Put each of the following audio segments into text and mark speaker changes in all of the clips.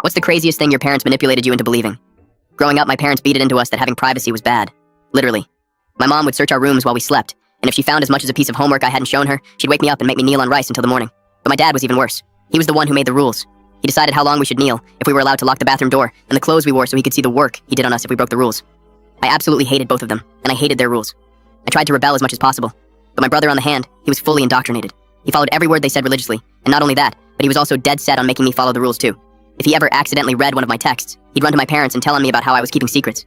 Speaker 1: What's the craziest thing your parents manipulated you into believing? Growing up, my parents beat it into us that having privacy was bad. Literally. My mom would search our rooms while we slept, and if she found as much as a piece of homework I hadn't shown her, she'd wake me up and make me kneel on rice until the morning. But my dad was even worse. He was the one who made the rules. He decided how long we should kneel, if we were allowed to lock the bathroom door, and the clothes we wore so he could see the work he did on us if we broke the rules. I absolutely hated both of them, and I hated their rules. I tried to rebel as much as possible. But my brother, on the hand, he was fully indoctrinated. He followed every word they said religiously, and not only that, but he was also dead set on making me follow the rules too. If he ever accidentally read one of my texts, he'd run to my parents and tell on me about how I was keeping secrets,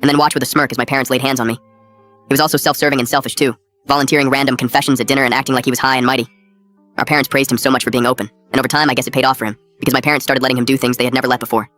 Speaker 1: and then watch with a smirk as my parents laid hands on me. He was also self-serving and selfish too, volunteering random confessions at dinner and acting like he was high and mighty. Our parents praised him so much for being open, and over time I guess it paid off for him, because my parents started letting him do things they had never let before.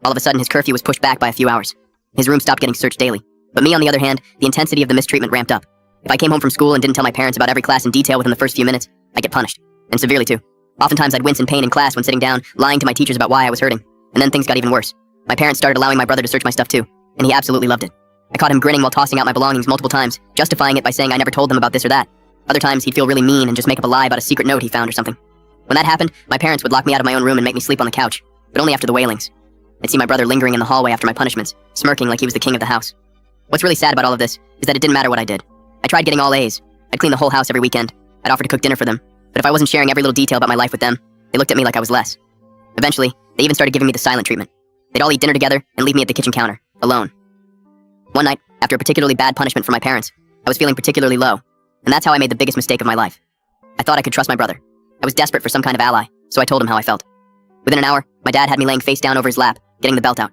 Speaker 1: All of a sudden his curfew was pushed back by a few hours. His room stopped getting searched daily. But me, on the other hand, the intensity of the mistreatment ramped up. If I came home from school and didn't tell my parents about every class in detail within the first few minutes, I'd get punished, and severely too. Oftentimes I'd wince in pain in class when sitting down, lying to my teachers about why I was hurting. And then things got even worse. My parents started allowing my brother to search my stuff too, and he absolutely loved it. I caught him grinning while tossing out my belongings multiple times, justifying it by saying I never told them about this or that. Other times he'd feel really mean and just make up a lie about a secret note he found or something. When that happened, my parents would lock me out of my own room and make me sleep on the couch, but only after the wailings. I'd see my brother lingering in the hallway after my punishments, smirking like he was the king of the house. What's really sad about all of this is that it didn't matter what I did. I tried getting all A's. I'd clean the whole house every weekend. I'd offer to cook dinner for them, but if I wasn't sharing every little detail about my life with them, they looked at me like I was less. Eventually, they even started giving me the silent treatment. They'd all eat dinner together and leave me at the kitchen counter, alone. One night, after a particularly bad punishment from my parents, I was feeling particularly low, and that's how I made the biggest mistake of my life. I thought I could trust my brother. I was desperate for some kind of ally, so I told him how I felt. Within an hour, my dad had me laying face down over his lap, getting the belt out.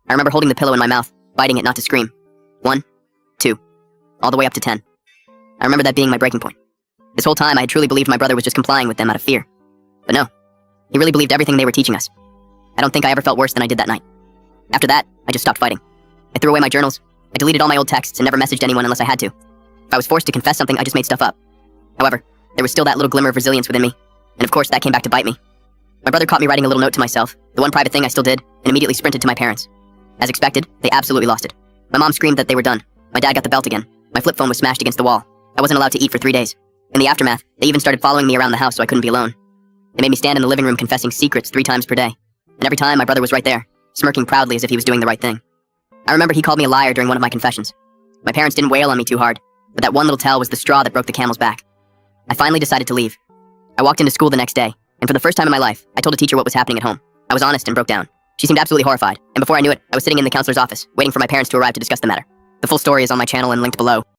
Speaker 1: I remember holding the pillow in my mouth, biting it not to scream. 1, 2, all the way up to 10. I remember that being my breaking point. This whole time I had truly believed my brother was just complying with them out of fear. But no, he really believed everything they were teaching us. I don't think I ever felt worse than I did that night. After that, I just stopped fighting. I threw away my journals, I deleted all my old texts and never messaged anyone unless I had to. If I was forced to confess something, I just made stuff up. However, there was still that little glimmer of resilience within me, and of course that came back to bite me. My brother caught me writing a little note to myself, the one private thing I still did, and immediately sprinted to my parents. As expected, they absolutely lost it. My mom screamed that they were done. My dad got the belt again. My flip phone was smashed against the wall. I wasn't allowed to eat for 3 days. In the aftermath, they even started following me around the house so I couldn't be alone. They made me stand in the living room confessing secrets 3 times per day. And every time, my brother was right there, smirking proudly as if he was doing the right thing. I remember he called me a liar during one of my confessions. My parents didn't wail on me too hard, but that one little tell was the straw that broke the camel's back. I finally decided to leave. I walked into school the next day, and for the first time in my life, I told a teacher what was happening at home. I was honest and broke down. She seemed absolutely horrified, and before I knew it, I was sitting in the counselor's office, waiting for my parents to arrive to discuss the matter. The full story is on my channel and linked below.